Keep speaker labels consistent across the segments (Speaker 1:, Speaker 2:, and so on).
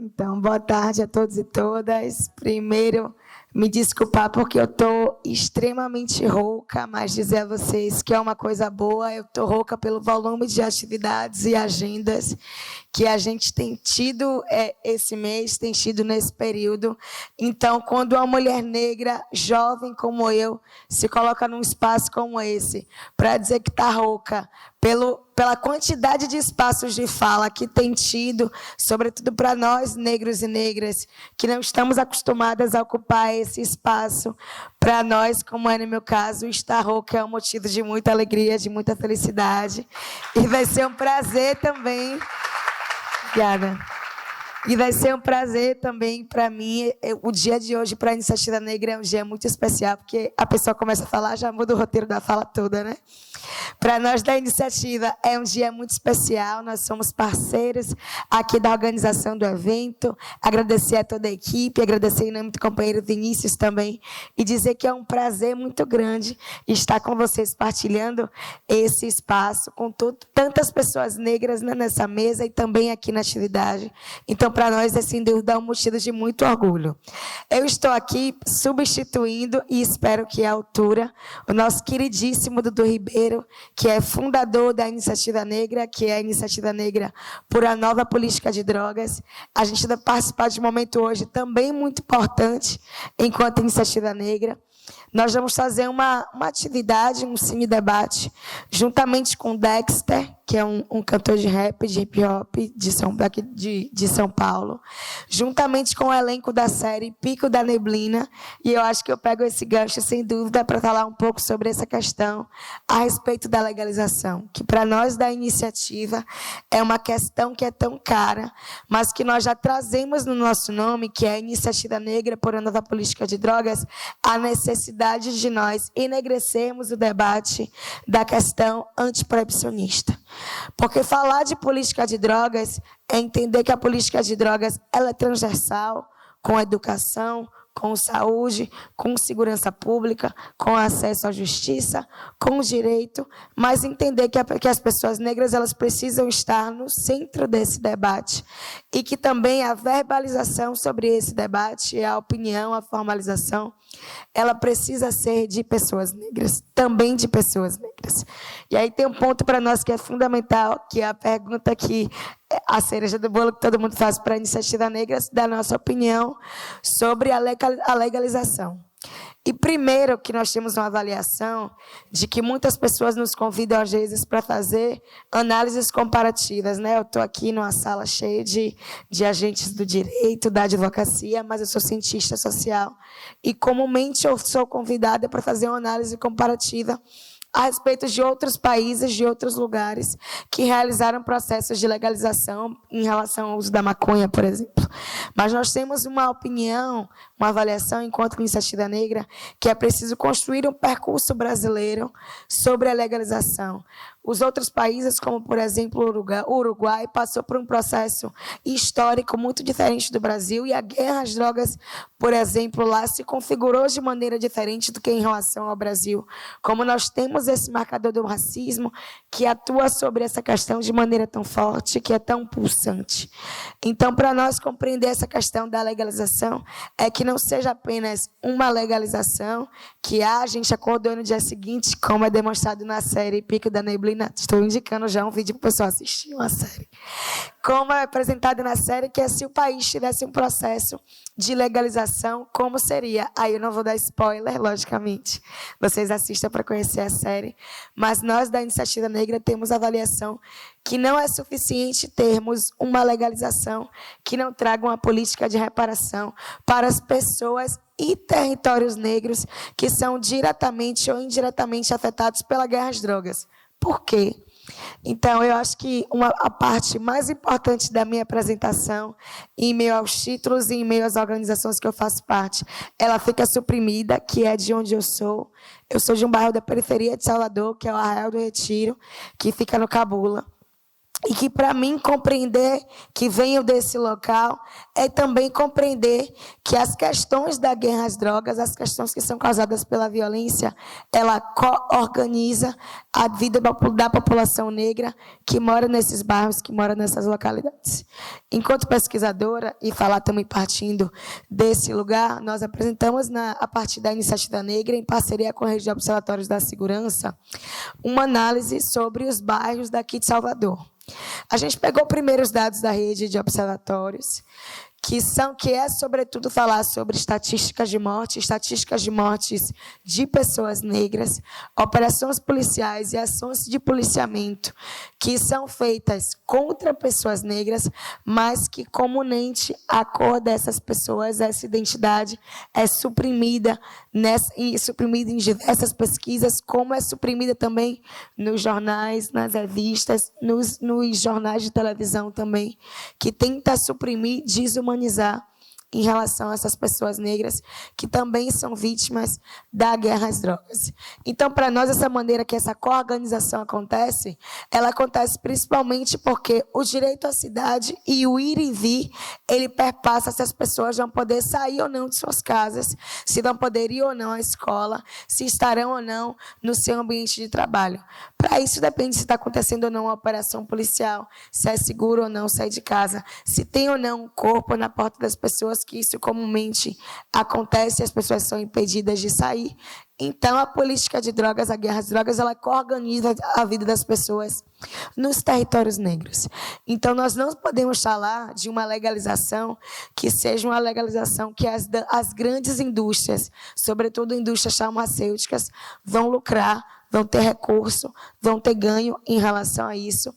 Speaker 1: Então, boa tarde a todos e todas. Primeiro, me desculpar porque eu estou extremamente rouca, mas dizer a vocês que é uma coisa boa, eu estou rouca pelo volume de atividades e agendas que a gente tem tido esse mês, tem tido nesse período. Então, quando uma mulher negra, jovem como eu, se coloca num espaço como esse, para dizer que está rouca, pela quantidade de espaços de fala que tem tido, sobretudo para nós, negros e negras, que não estamos acostumadas a ocupar esse espaço, para nós, como é no meu caso, estar rouca é um motivo de muita alegria, de muita felicidade. E vai ser um prazer também. Obrigada. E vai ser um prazer também para mim. O dia de hoje, para a Iniciativa Negra, é um dia muito especial, porque a pessoa começa a falar, já muda o roteiro da fala toda, né? Para nós da Iniciativa, é um dia muito especial. Nós somos parceiros aqui da organização do evento. Agradecer a toda a equipe, agradecer em nome do companheiro Vinícius também, e dizer que é um prazer muito grande estar com vocês partilhando esse espaço com tantas pessoas negras nessa mesa e também aqui na atividade. Então, para nós, é sem dúvida um motivo de muito orgulho. Eu estou aqui substituindo, e espero que à altura, o nosso queridíssimo Dudu Ribeiro, que é fundador da Iniciativa Negra, que é a Iniciativa Negra por a Nova Política de Drogas. A gente vai participar de um momento hoje também muito importante, enquanto Iniciativa Negra. Nós vamos fazer uma atividade, um cine-debate, juntamente com o Dexter, que é um cantor de rap, de hip-hop de São Paulo, juntamente com o elenco da série Pico da Neblina, e eu acho que eu pego esse gancho, sem dúvida, para falar um pouco sobre essa questão a respeito da legalização, que para nós da Iniciativa é uma questão que é tão cara, mas que nós já trazemos no nosso nome, que é a Iniciativa Negra por a Nova Política de Drogas, a necessidade de nós enegrecermos o debate da questão antiproibicionista. Porque falar de política de drogas é entender que a política de drogas ela é transversal, com educação, com saúde, com segurança pública, com acesso à justiça, com direito, mas entender que as pessoas negras elas precisam estar no centro desse debate e que também a verbalização sobre esse debate, a opinião, a formalização, ela precisa ser de pessoas negras, também de pessoas negras. E aí tem um ponto para nós que é fundamental, que é a pergunta que a cereja do bolo que todo mundo faz para a Iniciativa Negra, da nossa opinião sobre a legalização. E primeiro que nós temos uma avaliação de que muitas pessoas nos convidam, às vezes, para fazer análises comparativas, né? Eu estou aqui numa sala cheia de agentes do direito, da advocacia, mas eu sou cientista social. E, comumente, eu sou convidada para fazer uma análise comparativa a respeito de outros países, de outros lugares, que realizaram processos de legalização em relação ao uso da maconha, por exemplo. Mas nós temos uma opinião, uma avaliação, enquanto Iniciativa Negra, que é preciso construir um percurso brasileiro sobre a legalização. Os outros países, como, por exemplo, o Uruguai, passou por um processo histórico muito diferente do Brasil, e a guerra às drogas, por exemplo, lá se configurou de maneira diferente do que em relação ao Brasil. Como nós temos esse marcador do racismo que atua sobre essa questão de maneira tão forte, que é tão pulsante. Então, para nós compreender essa questão da legalização, é que não seja apenas uma legalização, que a gente acordou no dia seguinte, como é demonstrado na série Pico da Neblina. Estou indicando já um vídeo para o pessoal assistir uma série. Como é apresentado na série, que é se o país tivesse um processo de legalização, como seria? Aí eu não vou dar spoiler, logicamente. Vocês assistam para conhecer a série. Mas nós, da Iniciativa Negra, temos a avaliação que não é suficiente termos uma legalização que não traga uma política de reparação para as pessoas e territórios negros que são diretamente ou indiretamente afetados pela guerra às drogas. Por quê? Então, eu acho que a parte mais importante da minha apresentação, em meio aos títulos e em meio às organizações que eu faço parte, ela fica suprimida, que é de onde eu sou. Eu sou de um bairro da periferia de Salvador, que é o Arraial do Retiro, que fica no Cabula. E que, para mim, compreender que venho desse local é também compreender que as questões da guerra às drogas, as questões que são causadas pela violência, ela co-organiza a vida da população negra que mora nesses bairros, que mora nessas localidades. Enquanto pesquisadora, e falar também partindo desse lugar, nós apresentamos, a partir da Iniciativa Negra, em parceria com a Rede de Observatórios da Segurança, uma análise sobre os bairros daqui de Salvador. A gente pegou primeiro os dados da rede de observatórios, que é, sobretudo, falar sobre estatísticas de mortes de pessoas negras, operações policiais e ações de policiamento que são feitas contra pessoas negras, mas que comumente a cor dessas pessoas, essa identidade, é suprimida em diversas pesquisas, como é suprimida também nos jornais, nas revistas, nos jornais de televisão também, que tenta suprimir, desumanizar em relação a essas pessoas negras que também são vítimas da guerra às drogas. Então, para nós, essa maneira que essa coorganização acontece, ela acontece principalmente porque o direito à cidade e o ir e vir, ele perpassa se as pessoas vão poder sair ou não de suas casas, se vão poder ir ou não à escola, se estarão ou não no seu ambiente de trabalho. Para isso, depende se está acontecendo ou não uma operação policial, se é seguro ou não sair de casa, se tem ou não um corpo na porta das pessoas, que isso comumente acontece e as pessoas são impedidas de sair. Então, a política de drogas, a guerra às drogas, ela coorganiza a vida das pessoas nos territórios negros. Então, nós não podemos falar de uma legalização que seja uma legalização que as grandes indústrias, sobretudo indústrias farmacêuticas, vão lucrar, vão ter recurso, vão ter ganho em relação a isso,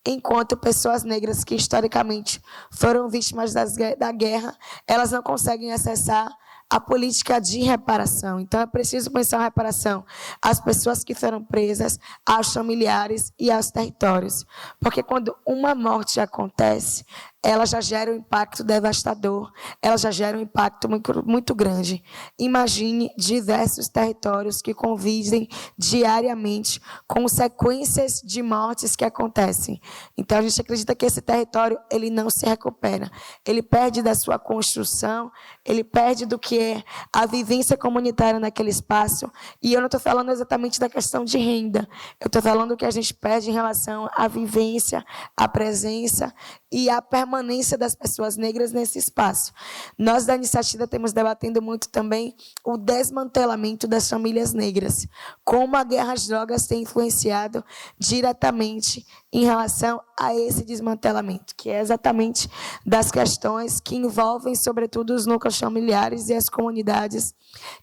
Speaker 1: enquanto pessoas negras que, historicamente, foram vítimas da guerra, elas não conseguem acessar a política de reparação. Então, é preciso pensar a reparação às pessoas que foram presas, aos familiares e aos territórios. Porque quando uma morte acontece, ela já gera um impacto devastador, ela já gera um impacto muito grande. Imagine diversos territórios que convivem diariamente com sequências de mortes que acontecem. Então, a gente acredita que esse território ele não se recupera. Ele perde da sua construção, ele perde do que é a vivência comunitária naquele espaço. E eu não estou falando exatamente da questão de renda, eu estou falando do que a gente perde em relação à vivência, à presença e à permanência das pessoas negras nesse espaço. Nós, da Iniciativa, temos debatendo muito também o desmantelamento das famílias negras, como a guerra às drogas tem influenciado diretamente em relação a esse desmantelamento, que é exatamente das questões que envolvem, sobretudo, os núcleos familiares e as comunidades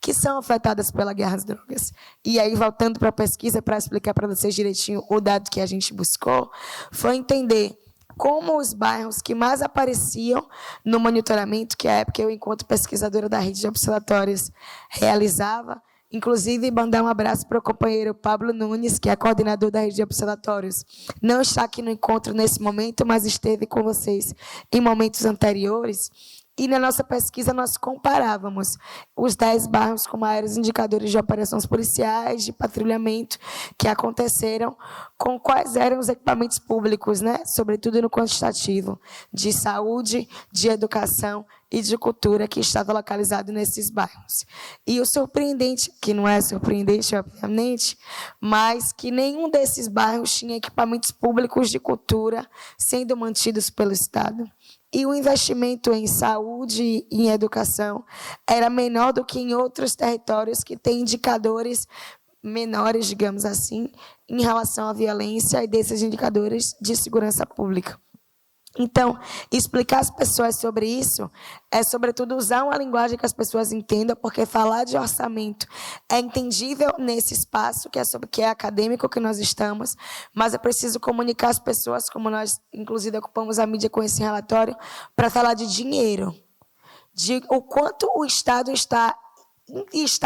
Speaker 1: que são afetadas pela guerra às drogas. E aí, voltando para a pesquisa, para explicar para vocês direitinho o dado que a gente buscou, foi entender como os bairros que mais apareciam no monitoramento, que à época eu, enquanto pesquisadora da Rede de Observatórios, realizava, inclusive mandar um abraço para o companheiro Pablo Nunes, que é coordenador da Rede de Observatórios. Não está aqui no encontro nesse momento, mas esteve com vocês em momentos anteriores. E na nossa pesquisa nós comparávamos os 10 bairros com maiores indicadores de operações policiais, de patrulhamento que aconteceram, com quais eram os equipamentos públicos, né? Sobretudo no quantitativo, de saúde, de educação e de cultura que estava localizado nesses bairros. E o surpreendente, que não é surpreendente, obviamente, mas que nenhum desses bairros tinha equipamentos públicos de cultura sendo mantidos pelo Estado. E o investimento em saúde e em educação era menor do que em outros territórios que têm indicadores menores, digamos assim, em relação à violência e desses indicadores de segurança pública. Então, explicar às pessoas sobre isso é, sobretudo, usar uma linguagem que as pessoas entendam, porque falar de orçamento é entendível nesse espaço, que é acadêmico que nós estamos, mas é preciso comunicar às pessoas, como nós, inclusive, ocupamos a mídia com esse relatório, para falar de dinheiro, de o quanto o Estado está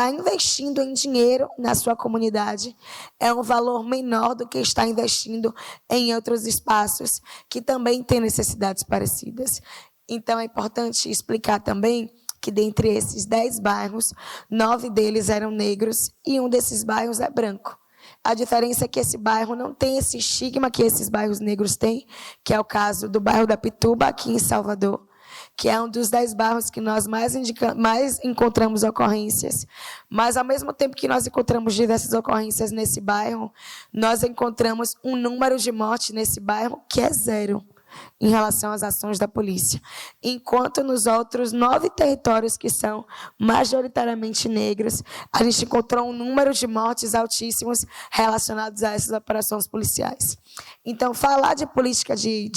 Speaker 1: investindo em dinheiro na sua comunidade, é um valor menor do que está investindo em outros espaços que também têm necessidades parecidas. Então, é importante explicar também que, dentre esses 10 bairros, 9 deles eram negros e um desses bairros é branco. A diferença é que esse bairro não tem esse estigma que esses bairros negros têm, que é o caso do bairro da Pituba, aqui em Salvador, que é um dos 10 bairros que nós mais encontramos ocorrências. Mas, ao mesmo tempo que nós encontramos diversas ocorrências nesse bairro, nós encontramos um número de mortes nesse bairro que é 0. Em relação às ações da polícia. Enquanto nos outros 9 territórios que são majoritariamente negros, a gente encontrou um número de mortes altíssimos relacionados a essas operações policiais. Então, falar de política de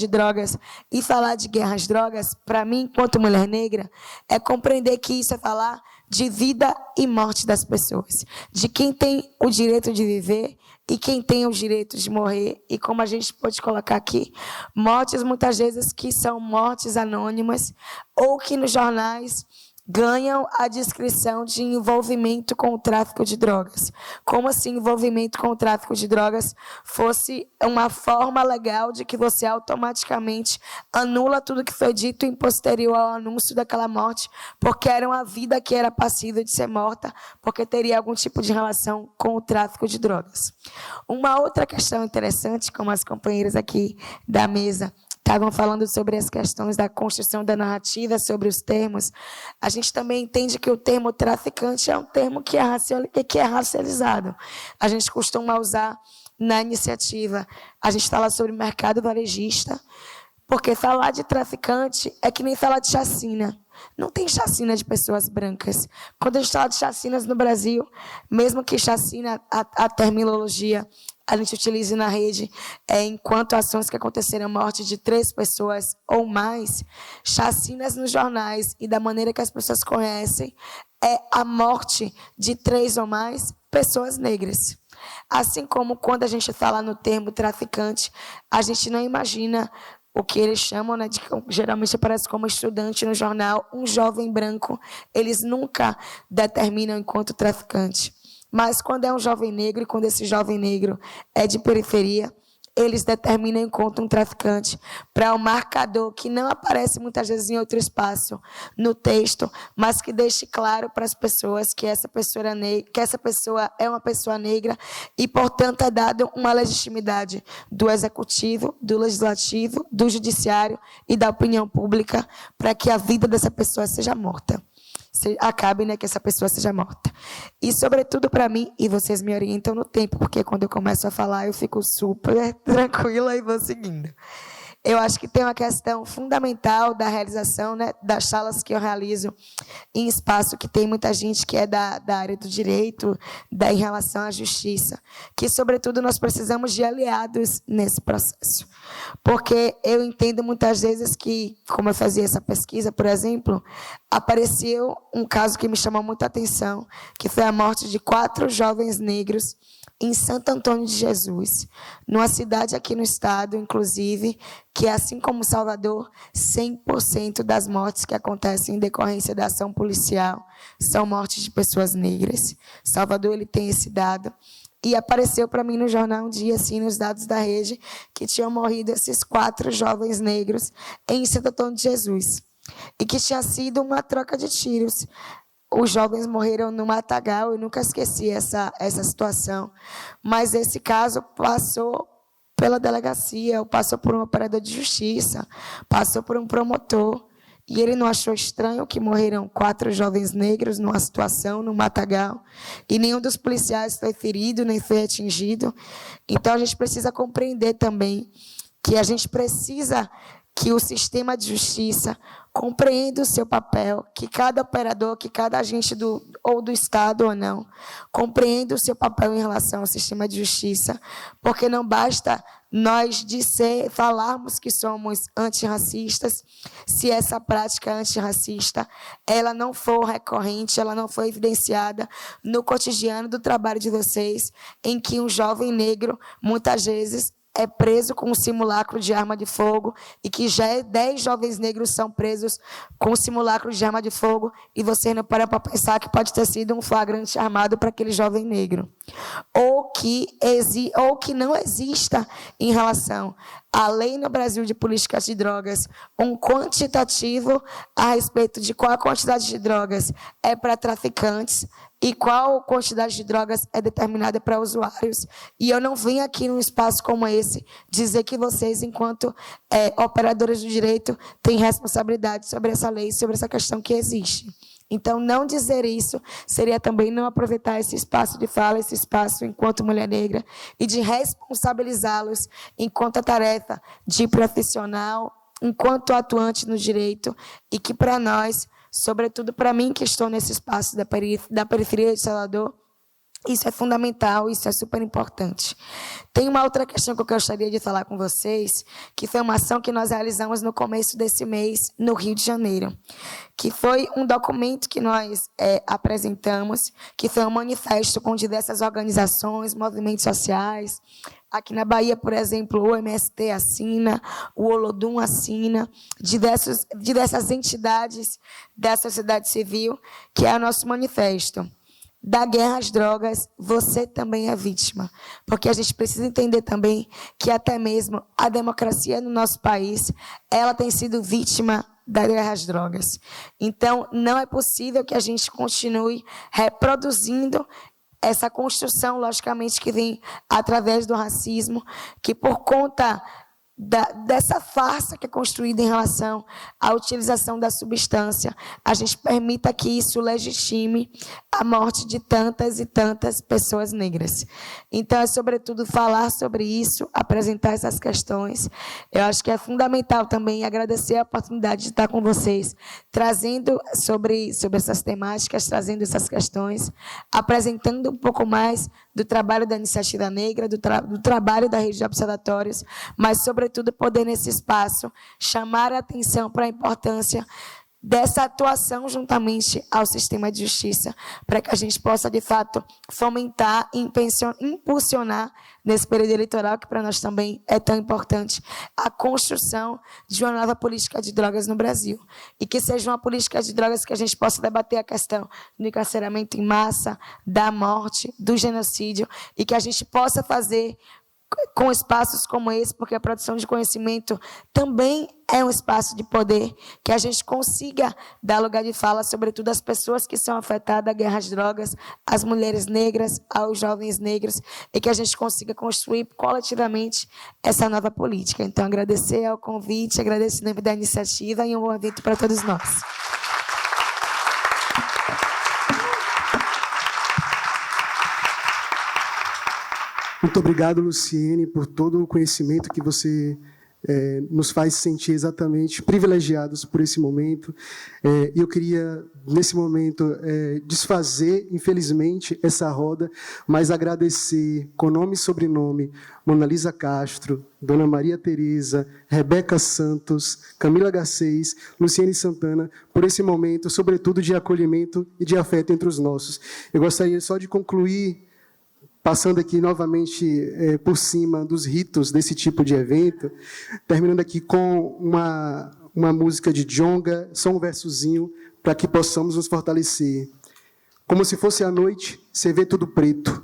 Speaker 1: drogas e falar de guerra às drogas, para mim, enquanto mulher negra, é compreender que isso é falar de vida e morte das pessoas, de quem tem o direito de viver e quem tem o direito de morrer, e como a gente pode colocar aqui, mortes muitas vezes que são mortes anônimas, ou que nos jornais ganham a descrição de envolvimento com o tráfico de drogas. Como se envolvimento com o tráfico de drogas fosse uma forma legal de que você automaticamente anula tudo que foi dito em posterior ao anúncio daquela morte, porque era uma vida que era passível de ser morta, porque teria algum tipo de relação com o tráfico de drogas. Uma outra questão interessante, como as companheiras aqui da mesa estavam falando sobre as questões da construção da narrativa, sobre os termos, a gente também entende que o termo traficante é um termo que é racializado. A gente costuma usar na iniciativa, a gente fala sobre mercado varejista, porque falar de traficante é que nem falar de chacina. Não tem chacina de pessoas brancas. Quando a gente fala de chacinas no Brasil, mesmo que chacina, a terminologia a gente utilize na rede, enquanto ações que aconteceram a morte de 3 pessoas ou mais, chacinas nos jornais e da maneira que as pessoas conhecem, é a morte de 3 ou mais pessoas negras. Assim como quando a gente fala no termo traficante, a gente não imagina o que eles chamam, né, de, geralmente aparece como estudante no jornal, um jovem branco, eles nunca determinam enquanto traficante. Mas quando é um jovem negro, e quando esse jovem negro é de periferia, eles determinam enquanto um traficante para um marcador que não aparece muitas vezes em outro espaço no texto, mas que deixe claro para as pessoas que essa pessoa é uma pessoa negra e, portanto, é dada uma legitimidade do executivo, do legislativo, do judiciário e da opinião pública para que a vida dessa pessoa seja morta. Acabe, né, que essa pessoa seja morta. E, sobretudo, para mim, e vocês me orientam no tempo, porque quando eu começo a falar, eu fico super tranquila e vou seguindo. Eu acho que tem uma questão fundamental da realização, né, das salas que eu realizo em espaço que tem muita gente que é da área do direito, em relação à justiça, que, sobretudo, nós precisamos de aliados nesse processo. Porque eu entendo muitas vezes que, como eu fazia essa pesquisa, por exemplo, apareceu um caso que me chamou muita atenção, que foi a morte de 4 jovens negros em Santo Antônio de Jesus, numa cidade aqui no estado, inclusive, que, assim como Salvador, 100% das mortes que acontecem em decorrência da ação policial são mortes de pessoas negras. Salvador, ele tem esse dado. E apareceu para mim no jornal um dia, assim, nos dados da rede, que tinham morrido esses 4 jovens negros em Santo Antônio de Jesus. E que tinha sido uma troca de tiros. Os jovens morreram no matagal, eu nunca esqueci essa situação. Mas esse caso passou pela delegacia, passou por um operador de justiça, passou por um promotor. E ele não achou estranho que morreram 4 jovens negros numa situação, no matagal. E nenhum dos policiais foi ferido, nem foi atingido. Então, a gente precisa compreender também que a gente precisa que o sistema de justiça compreenda o seu papel, que cada operador, que cada agente do Estado ou não, compreenda o seu papel em relação ao sistema de justiça, porque não basta nós falarmos que somos antirracistas, se essa prática antirracista ela não for recorrente, ela não for evidenciada no cotidiano do trabalho de vocês, em que um jovem negro, muitas vezes, é preso com um simulacro de arma de fogo e que já 10 jovens negros são presos com um simulacro de arma de fogo e você não para pensar que pode ter sido um flagrante armado para aquele jovem negro. Ou que não exista em relação a lei no Brasil de políticas de drogas um quantitativo a respeito de qual a quantidade de drogas é para traficantes e qual quantidade de drogas é determinada para usuários. E eu não vim aqui num espaço como esse dizer que vocês, enquanto operadores do direito, têm responsabilidade sobre essa lei, sobre essa questão que existe. Então, não dizer isso seria também não aproveitar esse espaço de fala, esse espaço enquanto mulher negra, e de responsabilizá-los enquanto a tarefa de profissional, enquanto atuante no direito, e que para nós, sobretudo para mim que estou nesse espaço da periferia de Salvador, isso é fundamental, isso é super importante. Tem uma outra questão que eu gostaria de falar com vocês, que foi uma ação que nós realizamos no começo desse mês, no Rio de Janeiro, que foi um documento que nós apresentamos, que foi um manifesto com diversas organizações, movimentos sociais. Aqui na Bahia, por exemplo, o MST assina, o Olodum assina, diversas entidades da sociedade civil, que é o nosso manifesto. Da guerra às drogas, você também é vítima. Porque a gente precisa entender também que até mesmo a democracia no nosso país, ela tem sido vítima da guerra às drogas. Então, não é possível que a gente continue reproduzindo essa construção, logicamente, que vem através do racismo, que por conta dessa farsa que é construída em relação à utilização da substância, a gente permita que isso legitime a morte de tantas e tantas pessoas negras. Então, é, sobretudo, falar sobre isso, apresentar essas questões. Eu acho que é fundamental também agradecer a oportunidade de estar com vocês, trazendo sobre essas temáticas, trazendo essas questões, apresentando um pouco mais do trabalho da Iniciativa Negra, do trabalho da Rede de Observatórios, mas, sobretudo, poder, nesse espaço, chamar a atenção para a importância dessa atuação juntamente ao sistema de justiça, para que a gente possa, de fato, fomentar e impulsionar, nesse período eleitoral, que para nós também é tão importante, a construção de uma nova política de drogas no Brasil. E que seja uma política de drogas que a gente possa debater a questão do encarceramento em massa, da morte, do genocídio, e que a gente possa fazer com espaços como esse, porque a produção de conhecimento também é um espaço de poder, que a gente consiga dar lugar de fala, sobretudo às pessoas que são afetadas da guerra às drogas, às mulheres negras, aos jovens negros, e que a gente consiga construir coletivamente essa nova política. Então, agradecer ao convite, agradecer o nome da iniciativa e um bom evento para todos nós.
Speaker 2: Muito obrigado, Luciene, por todo o conhecimento que você nos faz sentir exatamente privilegiados por esse momento. E eu queria, nesse momento, desfazer, infelizmente, essa roda, mas agradecer, com nome e sobrenome, Mona Lisa Castro, Dona Maria Tereza, Rebeca Santos, Camila Garcês, Luciene Santana, por esse momento, sobretudo de acolhimento e de afeto entre os nossos. Eu gostaria só de concluir passando aqui novamente por cima dos ritos desse tipo de evento, terminando aqui com uma música de Djonga, só um versozinho, para que possamos nos fortalecer. Como se fosse a noite, você vê tudo preto.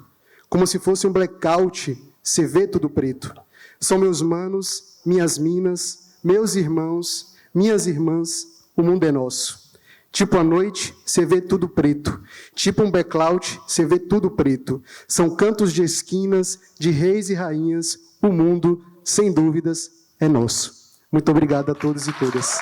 Speaker 2: Como se fosse um blackout, você vê tudo preto. São meus manos, minhas minas, meus irmãos, minhas irmãs, o mundo é nosso. Tipo, à noite, você vê tudo preto. Tipo um blackout, você vê tudo preto. São cantos de esquinas, de reis e rainhas. O mundo, sem dúvidas, é nosso. Muito obrigado a todos e todas.